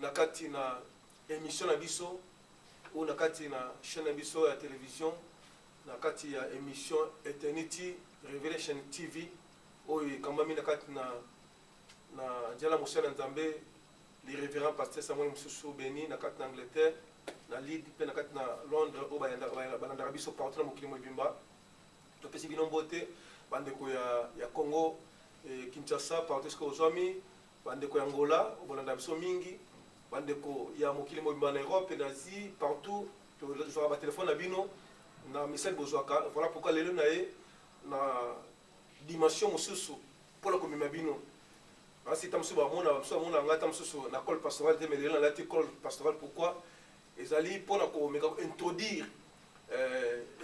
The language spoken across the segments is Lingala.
nakati na émission na biso ou nakati na chaîne na biso ya télévision nakati ya émission Eternity Revelation TV oyo kambami nakati na Diala Moussa Nzambe le révérend pasteur Samuel Msusu Beni nakati na Angleterre na Leeds pe nakati na Londres o bayanda biso partout na mokili mobimba to pesi bino mbote bandeko ya Congo Kinshasa partout ce que ozwami bandeko ya Angola bolanda biso mingi bandeko ya mokili mobimba na Europe na Asie partout to zo ba téléphone na bino na message bozwaka voilà pourquoi lelo na na dimension mosusu pour la komima bino asi tamso ba mona ngata mosusu na col pastoral de lelo na lati col pastoral pourquoi ezali pour na ko meka introduire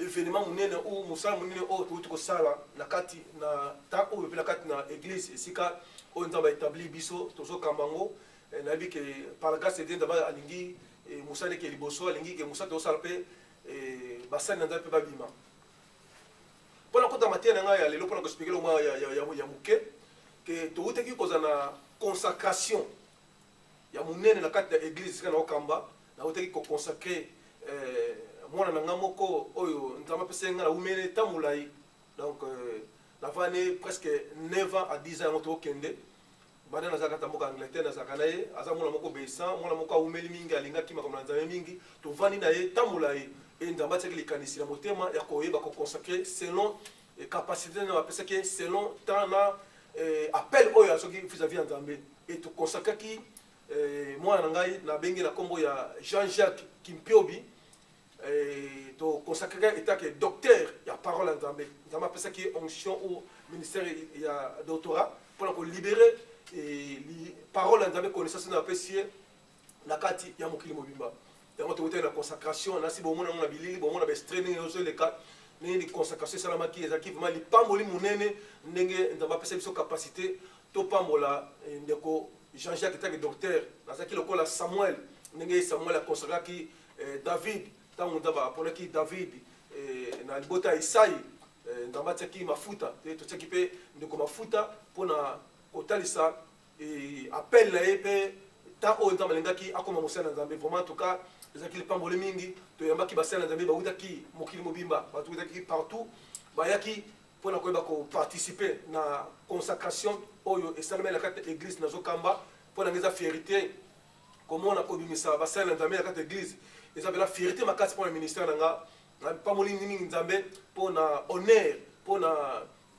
événement munene ou musala munene o to ko sala na kati na ta o pe na kati na église esika o nzamba établi biso tozo kambango na bi que par la grâce de Dieu d'abord alingi musala ke liboso alingi ke musala to sala pe basani nzamba pe babima pour la kota matière nga ya lelo pour na ko expliquer le moi ya muke que to uteki koza na consacration ya munene na kati na église kana okamba na uteki ko consacrer mwana na ngamoko oyo nzamba pesenga na umene tamulai donc la vane presque 9 ans à 10 ans moto kende bana na zakata mboka Angleterre na zakanaye aza mwana moko beisa mwana moko umeli mingi alinga kima kama nzamba mingi to vani na ye tamulai et nzamba tseki likanisi na motema ya koyeba ko consacrer selon capacité na peseke selon temps na appel oyo asoki vis-à-vis nzambe et to consacrer ki mwana ngai na bengi na kombo ya Jean-Jacques Kimpiobi to consacrer état que docteur ya parole en Zambie nzamba pesa ki onction ou ministère ya doctorat pour ko libérer parole en Zambie connaissance na pesier na kati ya mokili mobimba yango to na consacration na si bo mona na bilili bo mona be training ozo le cas ni consacration salama ki ezaki vraiment li pamboli munene ndenge nzamba pesa biso capacité to pambola ndeko Jean-Jacques état que docteur na zaki lokola Samuel ndenge Samuel a consacré ki David tangu ndaba aponaki David na libota Isai ndamba tsaki mafuta to tsaki pe ndeko mafuta pona kotalisa appel na epe ta o ndamba lengaki akoma musana nzambe vraiment en tout cas ezaki pambole mingi to yambaki basana nzambe bawutaki mokili mobimba batutaki partout bayaki mpona koyeba koparticipe na consacration oyo esalema na kati église nazokamba mpona nga eza fierté komona kobimisa basali na nzambe na kati église eza mpena fierté makasi mpona ministère na nga pamoli mingi nzambe mpona honneur mpona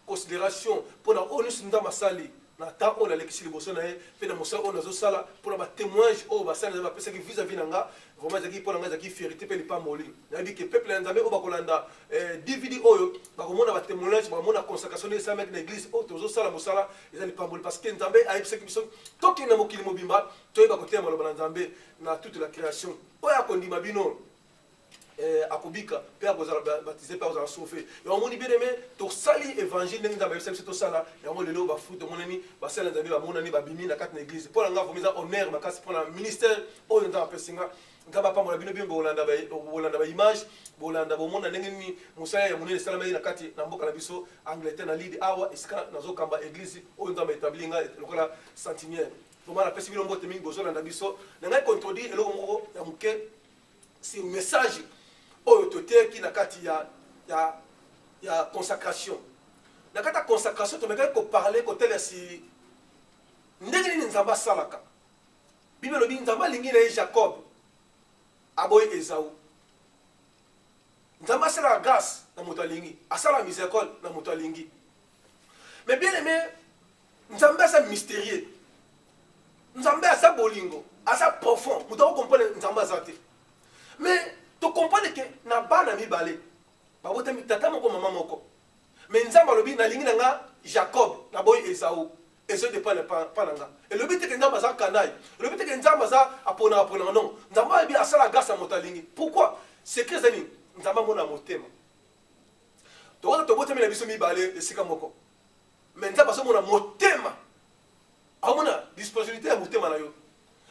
considération mpona oyo nyonso nzambe asali na temps oyo nalekisi liboso na ye mpe na mosala oyo nazosala mpona batémoignage oyo basali nzambe bapesaki vis-à-vis na nga vraiment ezalaki mpona nga ezalaki fierté mpe lipamoli nayebi ke peuple ya nzambe oyo bakolanda dvd oyo bakomona batémoignage bakomona consacration esalamaki na église oyo tozosala mosala eza lipamoli parce que nzambe ayebisaki biso tokende na mokili mobimba toyeba koteya maloba na nzambe na toute la création oyo akondima bino akobika mpe akozala baptise mpe akozala sauve yamoni bien aimé tosali évangile ndenge nzambe ayebisa biso tosala yango lelo bafuta omonani basala nzambe bamonani babimi na kati na église mpo na nga vomi eza honneur makasi mpona ministère oyo nzambe apesi nga nzambe apambola bino bien bolanda baimage bolanda bomona ndenge nini mosala ya monene esalamaki na kati na mboka na biso angleterre na lide awa esika nazokamba église oyo nzambe etabli nga lokola centenière vraiment napesi bino mbote mingi bozolanda biso na ngai contredire eloko moko ya moke si message oyo toteki na kati ya consacration na kati ya consacration tomekaki koparle kotala si ndenge nini nzambe asalaka bible elobi nzambe alingi na ye jacob aboyi esawu nzambe asalaka grâce na moto alingi asalaka miséricorde na moto alingi mais bien aimé nzambe aza mystérieux nzambe aza bolingo aza profond moto akokomprendre nzambe aza te mais tu comprends que na bana mibale babotami tata moko mama moko mais nzambe alobi nalingi na nga jacob na boyi esawu ezo dépend pa na nga elobi te ke nzambe aza kanai elobi te ke nzambe aza apona non nzambe ayebi asala grâce ya moto alingi pourquoi secret ezali nzambe amona motema tokota tobotami na biso mibale esika moko mais nzambe azomona motema amona disponibilité ya motema na yo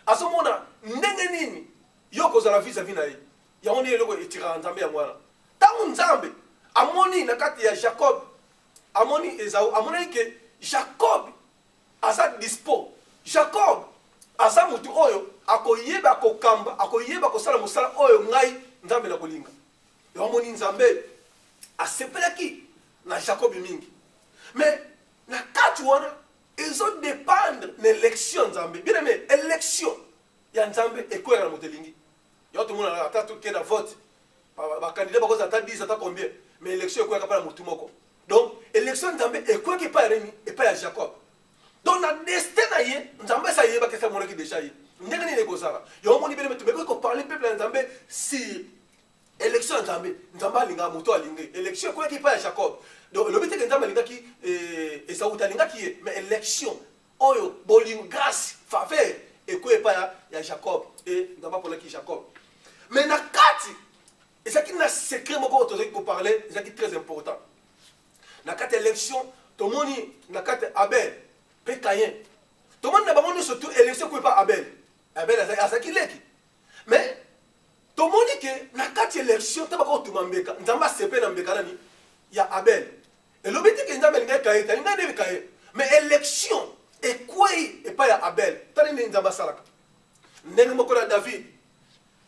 azomona ndenge nini yo kozala vis-à-vis na ye yango nini eloko etiraka nzambe yango wana ntango nzambe amoni na kati ya jacob amoni esawu amonaki ke jacob aza dispo jacob aza motu oyo akoyeba kokamba akoyeba kosala mosala oyo ngai nzambe na kolinga yamoni nzambe asepelaki na jacob mingi mais na kati wana ezodépendre na élection nzambe bien aimé élection ya nzambe ekwela na moto elingi yo tout le monde ata toke na vote bacandidat bakoza ata 10 ata combien mais élection ekwelaka mpa na motu moko donc élection nzambe ekweki epai ya remi epai ya jacob donc na destin na ye nzambe esa yebaki esa monaki déjà ye ndenge nini ekozala yo omoni bene tobekoki koparle peuple ya nzambe si élection ya nzambe nzambe alingaka moto alingi élection ekweki epai ya jacob donc elobi teke nzambe alingaki esawu te alingaki ye mais élection oyo bolingo grâce faveur ekwe epai ya jacob e nzambe aponaki jacob mais na kati ezalaki na secret moko oyo tozalaki koparle ezalaki très important na kati ya élection tomoni na kati ya abel mpe kayen tomoni na bango nyonso tu élection ekwe epai abel azalaki leki mais tomoni ke na kati ya élection te bakotuma mbeka nzambe asepe na mbeka nani ya abel elobi teke nzambe alingaki kayen te alingaki ndebi kayen mais élection ekwei epai ya abel tani ndenge nzambe asalaka ndenge moko na david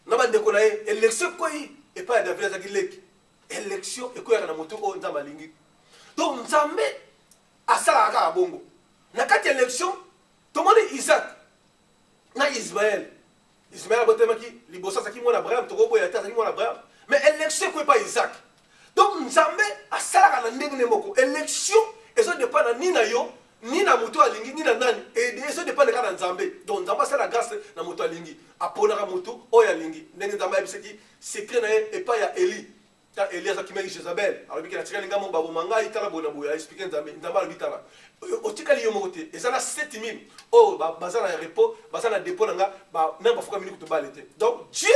na bandeko na ye élection ekwei epai ya david azalaki leki élection ekweyaka na motu oyo nzambe alingi donc nzambe asalaka kaka bongo na kati ya élection tomoni isaac na ismael abotemaki liboso azalaki mwana abraham tokoboya te azalaki mwana abraham mais élection ekwe epai isaac donc nzambe asalaka na ndenge ne moko élection ezodépend na ni na yo ni na moto alingi ni na nani ezodépend kaka na nzambe donc nzambe asala grâce na moto alingi aponaka moto oyo alingi ndenge nzambe ayebisaki secret na ye epai ya eli ta eli azalaki meki jezabel alobiki natikali nga mo baboma ngai tala boye na boye aexplike nzambe alobi tala otikali yo moko te eza na 7000 oyo baza na repos baza na dépôt na nga nani bafuka mini kutu bale te donc dieu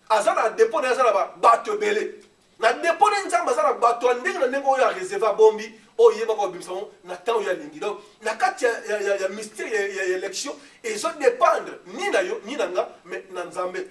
aza na dépôt na ye aza na bato ebele na dépôt na nzambe aza na bato ya ndenge na ndenge oyo areserve abombi oyo yebaka kobimisa ngo na temps oyo alingi donc na kati ya mystère ya élection ezodépendre ni na yo ni na nga mais na nzambe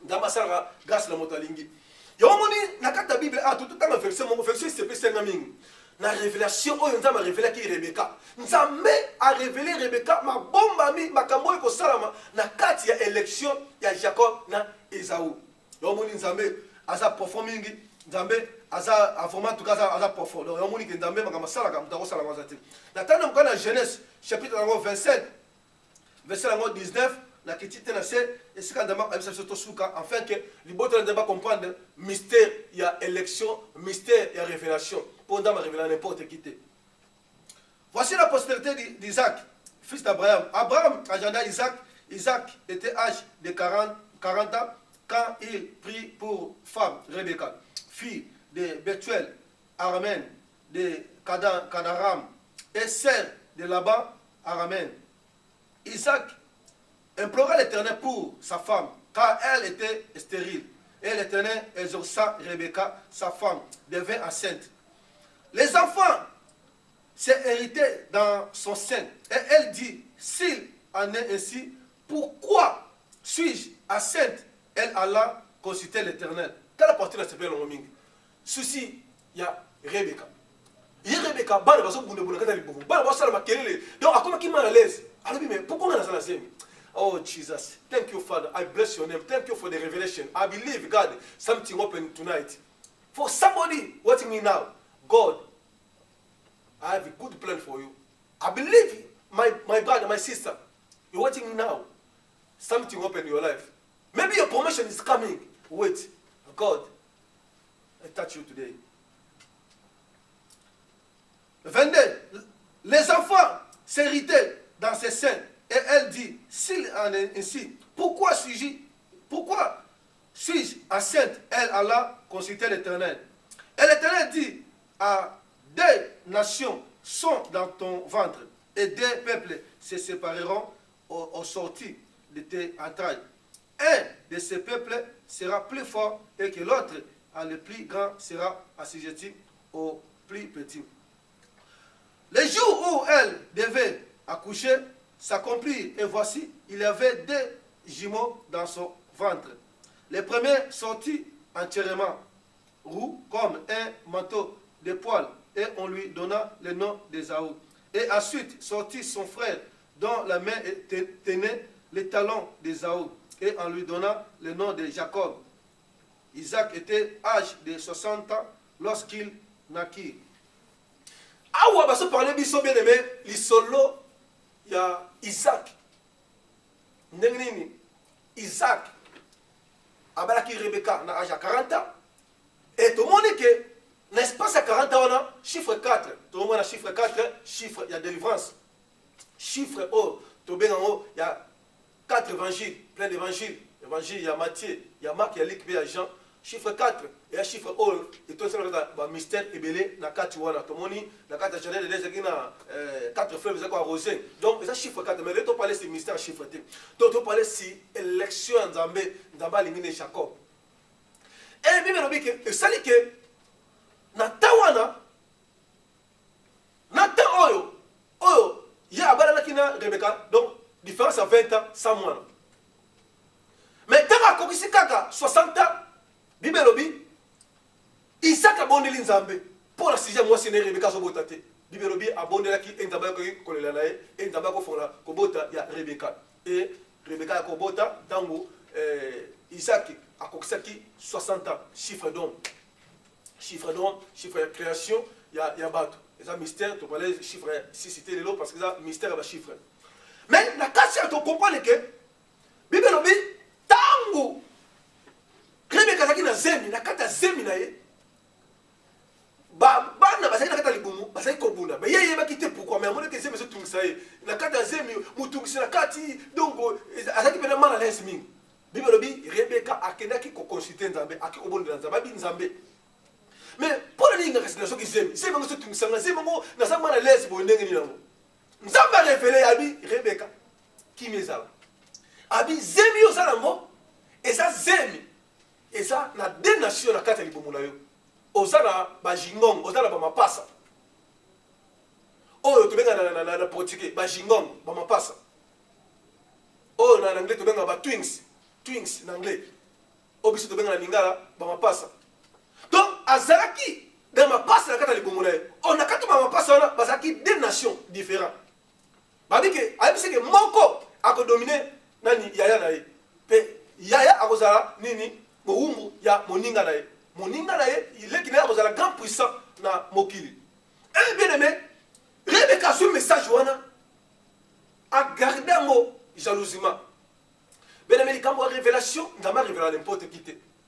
nzambe asalaka grâce na moto alingi yo omoni na kati ya bible totanga verset moko verset esepesenga mingi na révélation oyo nzambe arévélaki rebeka nzambe arévélé rebeka mabombami makambo oyo ekosalama na kati ya élection ya jacob na esawu yo omoni nzambe aza profond mingi Nzambe a vraiment en tout cas a profondeur. Il y a des gens qui ont salaka mutako salama zati. Natana mukana Genèse chapitre 27 verset 19 na kitite na se esika ndama abisa soto suka afin que liboto ndamba comprendre mystère il y a élection, mystère il y a révélation. Pour ndama révéler n'importe qui. Voici la postérité d'Isaac, fils d'Abraham. Abraham agenda Isaac. Isaac était âgé de 40 ans quand il prit pour femme Rebecca, fille de Bethuel, Aramen, de Canaram, et sœur de Laban, Aramen. Isaac implora l'Éternel pour sa femme, car elle était stérile. Et l'Éternel exauça Rebecca, sa femme, devint enceinte. Les enfants s'est hérité dans son sein. Et elle dit, s'il en est ainsi, pourquoi suis-je enceinte? Elle alla consulter l'Éternel. Quelle partie de ce père l'homme? Ceci, il y a Rebecca. Il y a Rebecca, bah, donc, à comment qui m'a à l'aise? Alors, mais pourquoi on a ça? Oh, Jesus, thank you, Father. I bless your name. Thank you for the revelation. I believe, God, something open tonight. For somebody watching me now, God, I have a good plan for you. I believe my brother, my sister, you're watching me now. Something open in your life. Maybe your promotion is coming. Wait. God, I touch you today. 22. Les enfants s'héritaient dans ses seins. Et elle dit, s'il en est ainsi, pourquoi suis-je enceinte? Elle alla consulter l'Éternel. Et l'Éternel dit, à des nations sont dans ton ventre, et des peuples se sépareront au sorties de tes entrailles. Un de ces peuples sera plus fort et que l'autre, le plus grand, sera assujetti au plus petit. Les jours où elle devait accoucher s'accomplirent, et voici, il y avait deux jumeaux dans son ventre. Le premier sortit entièrement roux comme un manteau de poils, et on lui donna le nom d'Ésaü. Et ensuite sortit son frère, dont la main tenait les talons d'Ésaü, et on lui donna le nom de Jacob. Isaac était âgé de 60 ans lorsqu'il naquit. Ah ouais, parce que parler biso bien aimé, l'isolo, il y a Isaac. Isaac, abalaki Rebecca, na âge à 40 ans. Et tout le monde dit que, n'est-ce pas, à 40 ans, on a chiffre 4. Tout le monde a chiffre 4, chiffre, il y a délivrance. Chiffre O, tout bien en haut, il y a 4 évangiles, plein d'évangiles. Évangile, il y a Matthieu, il y a Marc, il y a Luc, il y a Jean. Chiffre 4, et un chiffre O, et tout ça, le mystère est belé, na 4 wana, tout le monde, na 4 journées de deux, il y a 4 fleuves, il y a arrosé. Donc, c'est chiffre 4, mais là, tu parles de mystère chiffre T. Donc, tu parles de l'élection en Zambé, Zamba, Lingine, Jacob. Et bien, on dit que, ça dit que, na tawana, na ta oyo, il y a Abala Kina, Rebecca, donc, différence à 20 ans, 100 mois. Mais, tant que tu as 60 ans, Bibelobi, Isaac a bondé l'Inzambé. Pour la 6e mois, c'est Rebecca Sobotate. Bibelobi a bondé la qui est en Kolelanae, et en Kobota, il y a Rebecca. Et Rebecca a Kobota, Dango, Isaac a Koksaki, 60 ans. Chiffre d'homme, chiffre de création, il y a Bato. Et ça, mystère, tu parlais chiffre 6 cités de l'eau parce que ça, mystère, il y a chiffre. Mais, la casse, tu comprends que Bibelobi, Tango, Rebecca zaki na zemi, na kata zemi na ye. Bana bazaki na kata libumu, bazaki kobuna. Mais yeye ba kité pourquoi mais amone que zemi so tungisa ye. Na kata zemi, mutungisa na kati donc azaki pena mana lens ming. Bibelobi Rebecca akendaki ko consulter Nzambe, akikobonde Nzambe, bi Nzambe. Mais pour la ligne restauration ki zemi, zemi ngo so tungisa na zemi ngo na sa mana lens bo ndenge ni nango. Nzambe révélé abi Rebecca ki mezala. Abi zemi yo sala ngo, et ça zemi. Et ça, na deux nations na kata libomuna yo. Ozana bajingong, ozana bamapasa. Oyo to benga na portugais, bajingong, bamapasa. Oyo na anglais to benga ba twins na anglais. Obiso to benga na lingala bamapasa. Donc azalaki dans mapasa na kata libomuna yo. On a kata bamapasa na bazaki deux nations différentes. Babi ke ayebise ke moko akodominer nani yaya na ye. Pe yaya akozala nini Moumbu ya moninga na ye. moninga na ye il est qui n'a pas grand puissant na mokili et bien aimé Rebecca ce message wana a gardé mo jalousement bien aimé quand moi révélation n'a pas révélé n'importe qui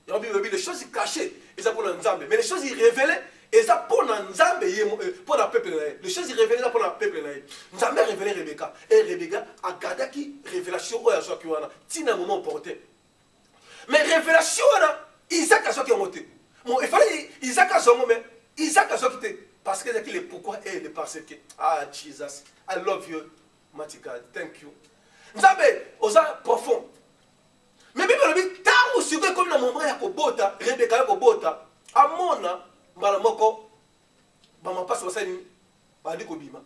les choses cachées et ça pour l'ensemble mais les choses révélées et ça pour l'ensemble pour le peuple les choses révélées pour le peuple nous avons révélé Rebecca et Rebecca a gardé qui révélation ou à soi qui wana tina moment opportun mais révélation là Isaac a soi qui est monté bon il fallait Isaac a soi mais Isaac a soi qui était parce que c'est pourquoi et le parce que ah Jesus I love you mighty God thank you nous avons osa profond mais Bible dit tant aussi que comme na moment ya kobota Rebecca ya kobota amona mbala moko ba mapasa basani ba ndi kobima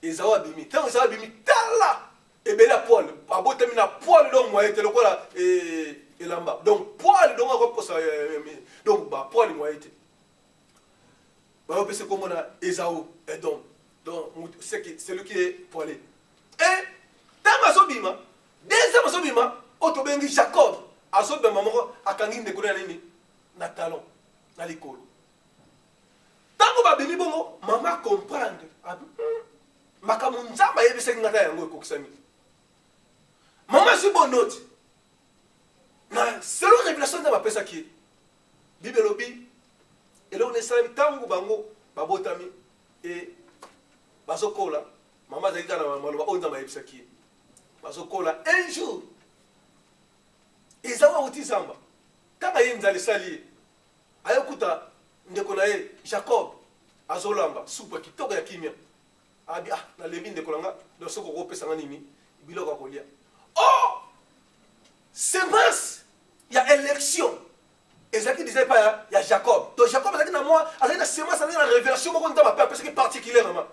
ezawa bimi tant ezawa bimi tala ebela Paul abota mina Paul donc moi était lokola elamba donc Paul donc ako posa donc ba Paul moi était ba opese comme na Esaü et donc c'est lui qui est Paul et tant azobima deuxième azobima otobengi Jacob azobema moko akangi ndeko na nini na talon na likolo tango babimi bongo mama comprendre makamu nzamba yebise ngata yango ekokisami mama si bon note na selon révélation de ma pesa qui Bible lobi et là on est salami tango bango babotami et bazokola mama zalika na maloba onzamba yebisa qui bazokola un jour Esaü uti zamba kama ye nzali sali ayokuta ndeko na ye Jacob azolamba supa kitoko ya kimia abi na lebi ndeko langa do soko ko pesa nini biloko kolia oh semence ya élection ezaki disait pas ya Jacob donc Jacob azaki na moi azaki na semence azaki na révélation moko ndama pa parce que particulièrement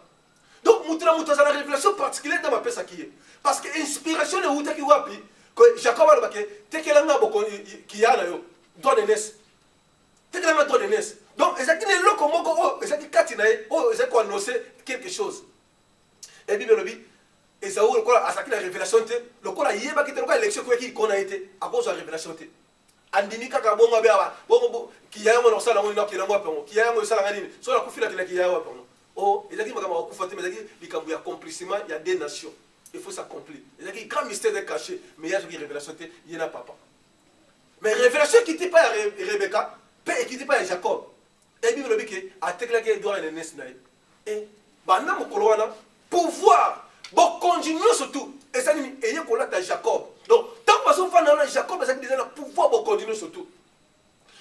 donc mutuna za la révélation particulière dans ma pesa qui parce que inspiration ne utaki wapi que Jacob a dit tekelanga boko kiyana yo doit de nes tekelanga doit de nes donc ezaki ne loko moko oh ezaki katina oh ezaki annoncer quelque chose et Bible le dit Esaü le quoi azaki la révélation te le quoi yeba ki te le quoi élection ko ki kona été à cause de la révélation te andimi kaka bongo beba bongo kiyaya mo sala mo ki lango pango kiyaya mo sala ngani so la kufila kila kiyaya pango oh ezaki makama okufate mais ezaki likambu ya accomplissement il y a des nations. Il faut s'accomplir. Il y a un grand mystère caché, mais il y a une révélation, il y en a papa. Mais révélation qui n'était pas Rebecca, qui n'était pas Jacob. Et la Bible dit que à Teklake doit être né. Et pendant mon colonna, pouvoir, bon continuer surtout. Et ça dit, et il y a Jacob. Donc tant que son fan a Jacob, ça dit que pouvoir bon continuer surtout.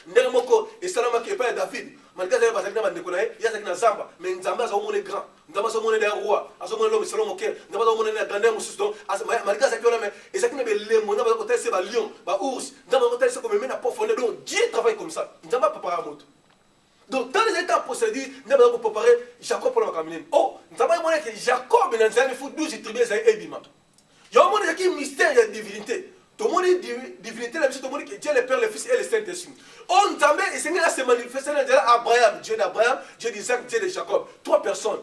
Ndemoko et salama qui est pas David. Malgré ça, parce que na bandekona, il y a ça qui na Zamba, mais Nzamba ça au monde grand. Nzamba ça au monde des rois, à ce moment l'homme selon mon cœur. Nzamba ça au monde des grandeurs musus donc malgré ça qui on a mais et ça qui na belemo, Nzamba ça côté c'est ba lion, ba ours. Nzamba côté c'est comme même profondeur donc Dieu travaille comme ça. Nzamba prépare moto. Donc dans les étapes procédures, Nzamba ça préparer Jacob pour la caminer. Oh, Nzamba il montre que Jacob dans un faut 12 tribus ça Ebima. Il y a un monde qui mystère de divinité. Tout le monde est divinité, tout le monde que Dieu le Père, le Fils et le Saint-Esprit. On t'amène et Seigneur se manifester dans Abraham, Dieu d'Abraham, Dieu d'Isaac, Dieu de Jacob. 3 personnes.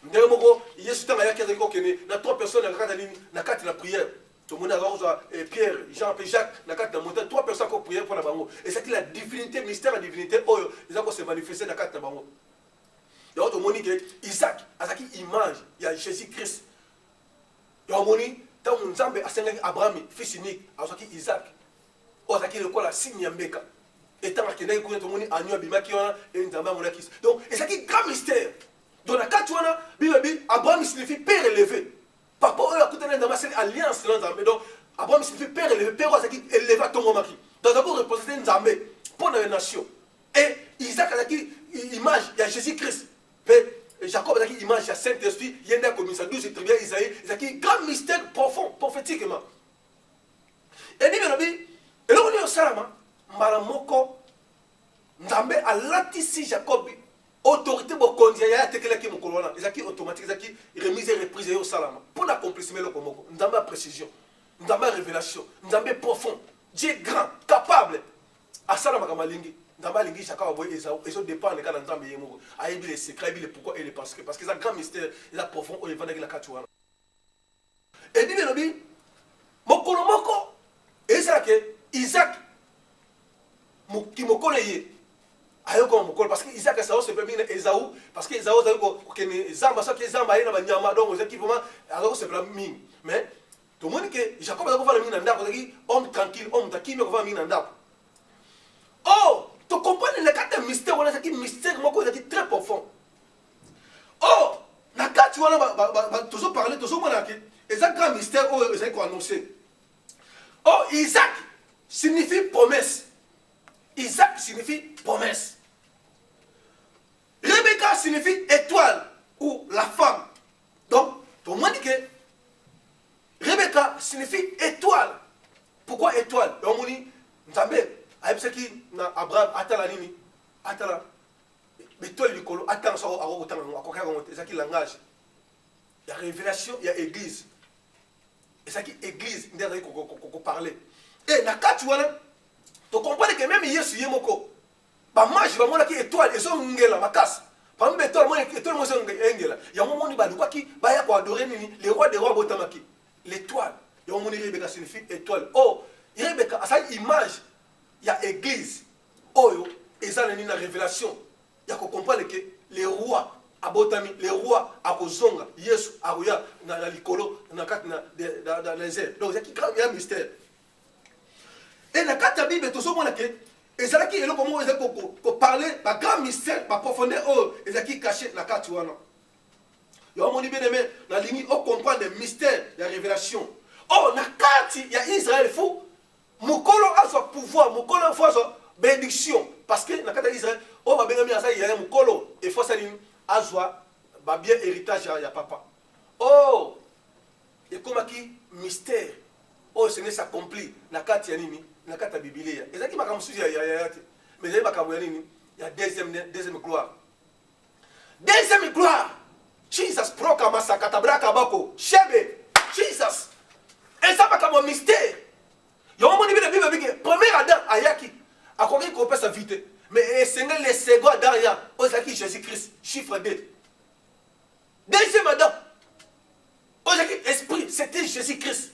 Il y a 3 personnes dans la prière. Tout le monde a Pierre, Jean, Jacques, dans la montagne. 3 personnes qui ont prié pour la bango. Et c'est la divinité, le mystère de la divinité, ils ont se manifester dans la bango. Il y a tout le monde qui Isaac, à sa image, il y a Jésus-Christ. Il y a un monde tant Nzambe asengaki Abraham fils unique azaki Isaac ozaki le quoi la signe mbeka et tant akendaki ko to moni anyo bimaki wana et Nzambe amonaki donc ezaki grand mystère donc na kati wana bibi Abraham signifie père élevé papa oyo akutana Nzambe c'est alliance na Nzambe donc Abraham signifie père élevé père ozaki élevé tongo maki donc d'abord représenter Nzambe pour la nation et Isaac azaki image il y a Jésus-Christ Jacob a une image à Saint-Esprit, il y a comme ça, 12 tribus Isaïe, il y a un grand mystère profond, prophétiquement. Et il et là on est au Salama, Malamoko, Nzambe a latissé Jacob, autorité pour conduire, il y a quelqu'un qui est il y a automatique, il y a remise et reprise au Salama. Pour l'accomplissement, Nzambe a précision, Nzambe a révélation, Nzambe profond, Dieu grand, capable, à Salama Kamalingi. Nzambe alingi chacun aboye Esaü et ça dépend de quand Nzambe yemo ayebi les secrets ayebi les pourquoi et les parce que c'est un grand mystère il a profond au evanda la kati wana et dit belobi mokolo moko et ça que Isaac qui mokolo ye ayo ko mukolo parce que Isaac ça se permet Esaü parce que Esaü ça ko que Zamba ça que Zamba ina banyama donc c'est qui vraiment alors c'est vraiment mais tout le monde que Jacob a ko faire mina ndako qui homme tranquille homme tranquille mais ko faire mina ndako oh tu comprends le cas de mystère on a qui mystère moko qui très profond oh na kati wana toujours parler toujours mona que Isaac grand mystère oh Isaac ko annoncer oh Isaac signifie promesse. Isaac signifie promesse. Rebecca signifie étoile ou la femme. Donc, tout le monde dit que Rebecca signifie étoile. Pourquoi étoile? Et on dit, Abraham, attends nini, attends, étoile du colo, attends, ça c'est qui langage. Il y a révélation, il y a église. Et ça qui église, il y a parler. Et na kati wana tu comprends que même Yesu yemoko ba maji ba mona ki étoile ezo ngela makasi pa mbe étoile mona étoile mo zo ngela ya mo moni ba lukwa ki ba ya ko adorer nini les rois des rois botamaki l'étoile ya mo moni Rebecca signifie étoile oh Rebecca asa image ya église oyo ezala nini na révélation ya ko comprendre que les rois abotami les rois akozonga Yesu akoya na likolo na kati na dans les airs donc il y a un mystère. Et dans la Bible, tout le monde et c'est là qu'il y a parler de grand mystère, de profondeur, et c'est qui caché dans la carte. Il y a un bien aimé, dans la ligne, on comprend des mystères, des révélations. Oh, dans la carte, il y a Israël fou. Mukolo a son pouvoir, Mukolo a son bénédiction. Parce que dans la carte d'Israël, oh, il y a Mukolo, et il faut avoir bien héritage, il y a papa. Oh, et comme qui mystère, oh, ce n'est s'accompli, dans la carte, il y a Nini. Na kata Biblia. Et ça qui m'a comme sujet mais il y a deuxième gloire. Deuxième gloire. Jesus proclama sa katabraka bako. Chebe. Jesus. Et ça m'a comme mystère. Il y a un moment où la Bible dit que premier Adam ayaki a compris qu'on peut sa vie. Mais c'est le second Adam osaki Jésus-Christ chiffre 2. Deuxième Adam. Osaki esprit, c'était Jésus-Christ.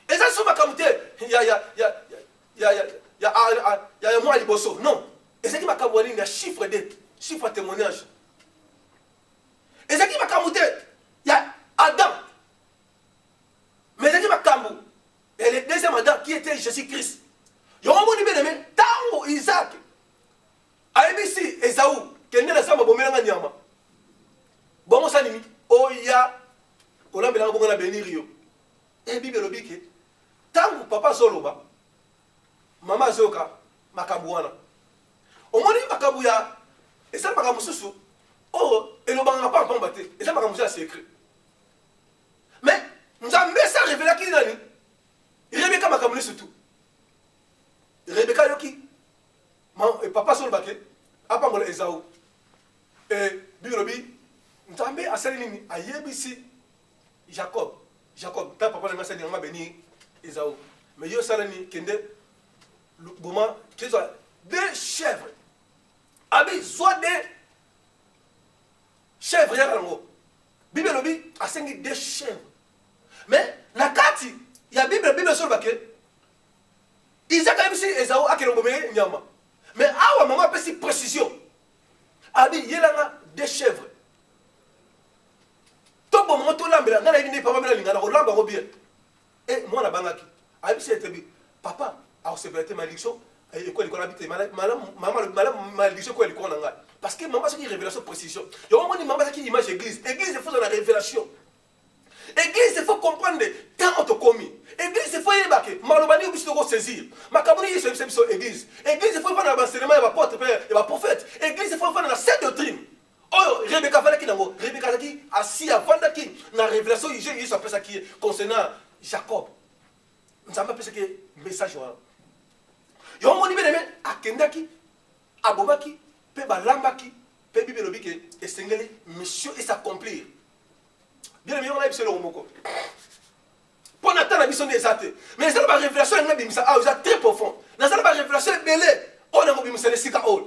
Et ça c'est ma comme il y a moi liboso. Non. Et c'est qui m'a camoué, il y a chiffre de chiffre témoignage. Et c'est qui m'a camoué, il y a Adam. Mais c'est qui m'a camoué. Et le deuxième Adam qui était Jésus-Christ. Il y a un moment bien aimé, Tango Isaac. ABC Esaü, qui est né dans sa maman, Nyama. Bon, ça nimi. Oh, il y a. On a bien béni Rio. Et Bible le bique. Tango papa Zoloba. Mama Zoka, Makabuana. Au moment où Makabuya, et ça Makamususu, oh, et le banga pas en battre, et ça Makamusa c'est écrit. Mais nous avons mis ça révélé à qui nani? Rebecca Makamuni surtout. Rebecca Yoki, et papa Solbake, Apamola Esaü. Et Birobi, nous avons mis à Saline, à Yebisi, Jacob, ta papa n'a pas béni Esaü. Mais yo Salani, Kende, le moment qu'ils ont des chèvres. Abi, soit des chèvres, il y a un mot. Bible lobby a 5 des chèvres. Mais, la carte, il y a Bible sur le baquet. Isaac a dit Esaü a quel moment nyama. Mais, ah, maman a fait précision. Abi, il y a des chèvres. Tout le monde, tout le monde, il y a et moi, la banque, Abi, c'est papa. Alors c'est peut-être malédiction et quoi l'école habite malédiction quoi l'école en parce que maman c'est une révélation précision il y a un moment maman qui image église il faut dans la révélation église il faut comprendre quand on te commis église il faut y embarquer malobani ou biso saisir makaboni c'est église il faut faire l'enseignement il va porte père il va prophète église il faut faire la sainte doctrine oh Rebecca fallait qui nango Rebecca qui assis avant qui la révélation il s'appelle ça qui concernant Jacob nous avons appelé ce qui est message il y a un moment où akendaki abomaki pe balambaki pe bible lobi ke esengeli mission et s'accomplir bien aimé on a observé le moko pour n'attendre la mission des athées mais ça la révélation est bimisa ah c'est très profond dans ça la révélation est belé on a bimisa le sika all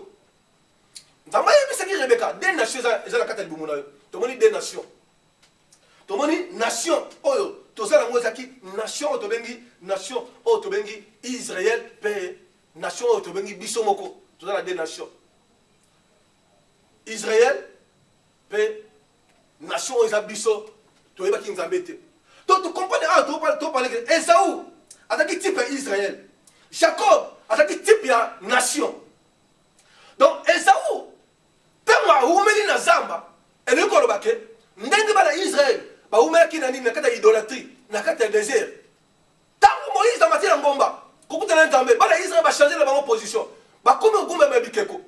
nzamba yebi ce qui Rebecca des nations za la kata libumuna to moni des nations to moni nation oyo to za la ngozaki nation to bengi nation o to bengi Israël pe nation au Tobengi Bisomoko, tout dans la deux nations. Israël, pe nation Esabiso, tu es qui nous embête. Donc tu comprends, tu parles que Esaü, attaque type Israël. Jacob, attaque type nation. Donc Esaü, tellement oumeli na zamba, et le kolobake, ndenge bala Israël, ba oumeli ki nani na kata idolâtrie, na kata désert. Tant Moïse dans matière ngomba, kokuta na nzambe, bala Israël va changer la bonne position. Ba comme ngomba mabikeko.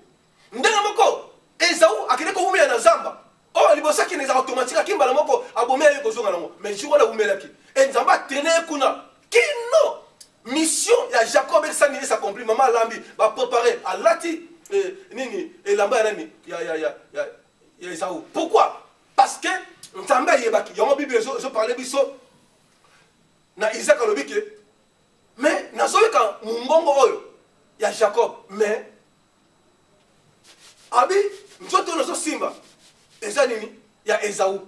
Ndenge moko Esaü akene ko oumeli na zamba. Oh, libosa qui n'est automatique, qui m'a moko abomé avec ozonga nango. Mais je vois la oumeli ki. Et nzamba tenait kuna. Qui non? Mission, il y a Jacob et Sani s'accomplit. Maman Lambi va préparer à Lati Nini et Lamba Nani. Il y a Esaü. Pourquoi? Parce que Nzamba Yebaki. Il y a une Bible, je parlais biso. Na Isaac Alobike. Mais, na soye quand Mbongo Oyo, il y a Jacob. Mais, Abi, Nzoto Nozo Simba. Eza Nini, il y a Esaü.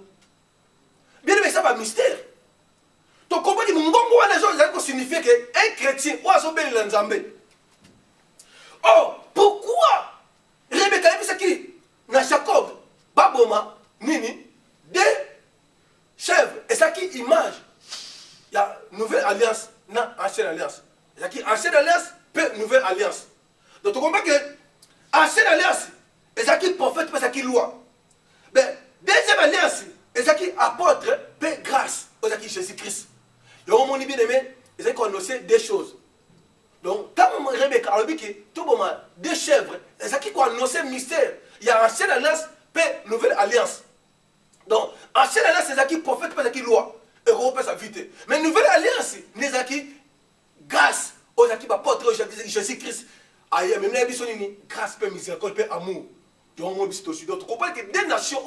Bien aimé, ça va mystère. Donc, comment dire, Mbongo wana zo ça signifie que un chrétien ou azobeli la Nzambe. Oh, pourquoi Rebecca est qui na Jacob, Baboma, Nini, deux chèvres, et ça qui image. Il y a nouvelle alliance, non, ancienne alliance. Il y a qui ancienne alliance, peu nouvelle alliance. Donc, tu comprends que ancienne alliance, et ça qui prophète, et ça qui loi. Mais deuxième alliance, et ça qui apôtre, peu grâce, et ça qui Jésus-Christ. Et au monde bien aimé, et ça qui connaissait des choses. Donc, quand Rebecca a dit que tout le monde, deux chèvres, et ça qui connaissait le mystère, il y a ancienne alliance, peu nouvelle alliance. Donc, ancienne alliance, c'est ça qui prophète, c'est ça qui loi. Et repère sa vérité. Mais nouvelle alliance, c'est ça qui grâce, aux qui apôtre Jésus-Christ. Aïe, même les bisonini, grâce, peu miséricorde, peu amour. Donc, tu comprends que des nations,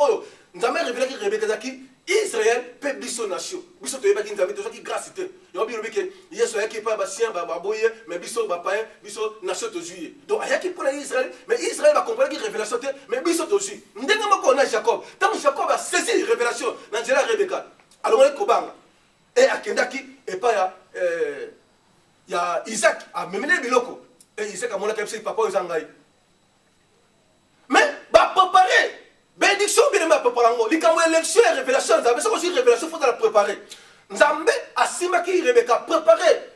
nous avons révélé que Rebecca qui Israël peut biso nation. Biso to yeba ki nzambe to ki grâce te. Yo bi lobi ke yeso ya ki pa ba sien ba boye mais biso ba pain biso nation to juillet. Donc aya ki pour Israël mais Israël va comprendre que révélation te mais biso to juillet. Ndenga mako na Jacob. Tant Jacob a saisi révélation dans Jela Rebecca. Alors on ko banga. Et akenda ki et pas ya Isaac a mené biloko. Et Isaac a mona kapse papa uzangai. Mais ba préparer bénédiction bien aimé préparer ngo likambo élection et révélation nzambe c'est aussi révélation faut la préparer nzambe asimaki Rebecca préparer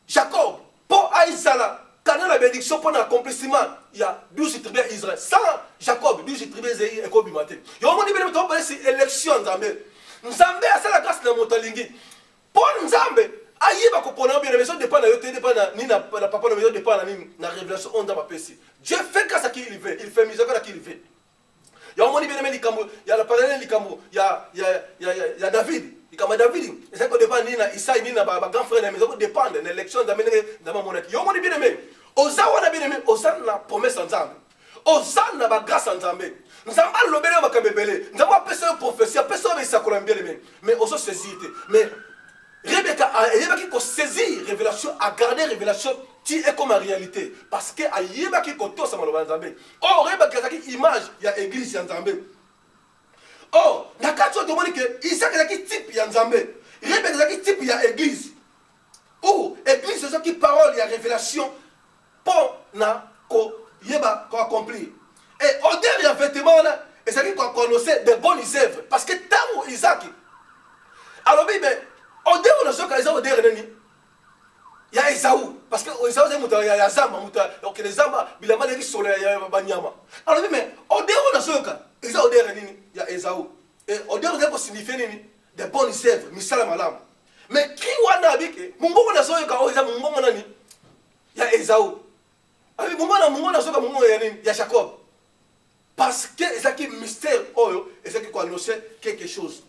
Jacob pour Aïsala quand la bénédiction pour l'accomplissement il y a 12 tribus Israël sans Jacob 12 tribus Zéhi et Kobimate yo moni bien to parler c'est élection nzambe nzambe a la grâce na motalingi pour nzambe ayiba ko pona bien mais ça dépend na yo te dépend na ni na papa na maison dépend na ni na révélation on doit passer Dieu fait grâce à qui il veut il fait miséricorde à qui il veut. Il y a un bien aimé Likambo, il y a la parallèle Likambo, il y a David, Likamba David. Et ça dépend ni na Isaïe ni na grand frère, mais ça dépend de l'élection d'amener dans mon monarchie. Il y a un bien aimé. Ozawa bien aimé, Ozan la promesse ensemble. Ozan la grâce ensemble. Nous avons l'obéi à Makabele. Nous avons personne prophétie, personne ne s'est bien aimé. Mais on se saisit. Mais Rebecca a saisi révélation, a gardé révélation. Qui est comme en réalité parce que a yeba ki koto sa maloba nzambe oh Rebecca zaki image ya église ya nzambe oh nakati to moni que Isaac zaki type ya nzambe Rebecca zaki type ya église oh église c'est ça qui parole ya révélation pour na ko yeba ko accomplir et au dernier vêtement là et ça qui connaissait de bonnes œuvres parce que tant Isaac alors mais au dernier on a ce qu'ils ont au dernier il y a Esaü parce que Esaü c'est muta ya zamba muta donc les zamba bilama les solo ya banyama alors mais au dehors on a ce cas Esaü au dehors nini il y a Esaü et au dehors ça signifie nini de bonnes œuvres misala malam mais qui wana bike mungu na so ka o Esaü mungu nani il y a Esaü abi mungu na so ka mungu ya nini ya Jacob parce que c'est qui mystère oyo et c'est qui connaissait quelque chose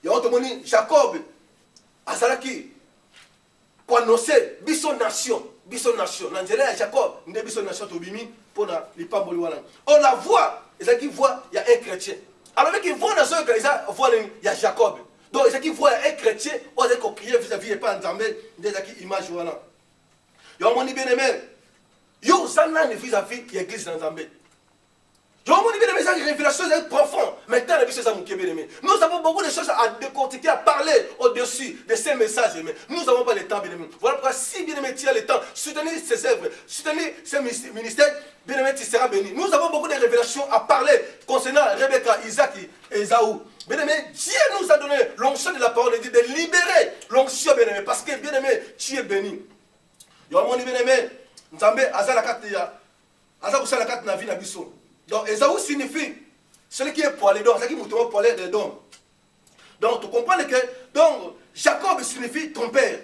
il y a autre moni Jacob azalaki connaissez biso nation Nangela Jacob ne biso nation to bimi pour na lipamboli wana on la voit et ça qui voit il y a un chrétien alors qui voit dans ce cas ça voit il y a Jacob donc ça qui voit un chrétien on a crier vis-à-vis pas Nzambe déjà qui image wana yo moni bien aimé yo sana ne vis-à-vis l'église Nzambe Révélation est profonde. Maintenant, nous avons beaucoup de choses à décortiquer, à parler au-dessus de ces messages. Mais nous n'avons pas le temps, bien aimé. Voilà pourquoi, si bien aimé, tu as le temps, soutenir ces œuvres, soutenir ces ministères, bien aimé, tu seras béni. Nous avons beaucoup de révélations à parler concernant Rebecca, Isaac et Esaü. Bien aimé, Dieu nous a donné l'onction de la parole de Dieu, de libérer l'onction, bien aimé, parce que, bien aimé, tu es béni. Bien aimé, Nzambe, Azalakat na vie na biso. Donc, Esaü signifie celui qui est poilé d'or, c'est qui mouton poilé d'or. Donc, tu comprends que donc, Jacob signifie ton père.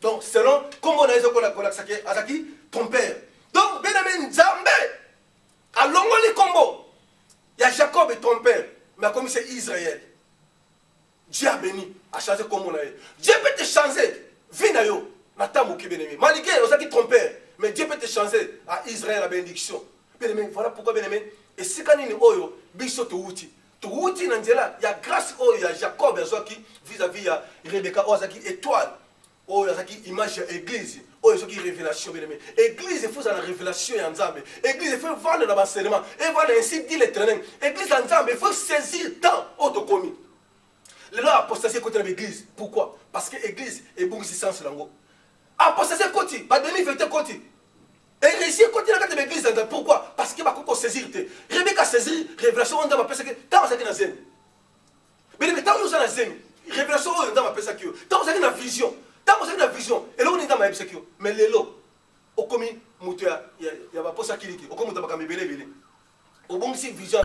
Donc, selon comment on a dit, ton père. Donc, bien aimé, Nzambe, à l'ongoli combo, il y a Jacob et ton père, mais comme c'est Israël. Dieu a béni, a changé comme on a dit. Dieu peut te changer, Vinayo, malgré ton père, mais Dieu peut te changer à Israël la bénédiction. Bien aimé, voilà pourquoi, bien aimé, et si quand il y a oyo, biso to wuti nanzela, il y a grâce oyo, il y a Jacob vis-à-vis de Rebecca, ozaki étoile, oyo ozaki image de l'église, oyo ozaki révélation, bien aimé. Église, il faut la révélation en Nzambe. Église, il faut vendre l'enseignement. Et voilà, ainsi dit l'Éternel. Église en Nzambe, il faut saisir tant autocommis. Le lot apostasie côté de l'église. Pourquoi? Parce que l'église est bon sens lango. Apostasie côté, pas demi-vérité côté. Et réussir côté de l'église. Pourquoi? Parce qu'il va saisir. Rebecca saisir, révélation, on va penser que tant que dans zen. Mais tant nous avons zen, révélation, on va penser que tant que dans vision, tant que dans vision, et là on est dans ma que mais les lots, au commis, il y a pas ça qui est, au commis, on va camber belé. Au bon si vision.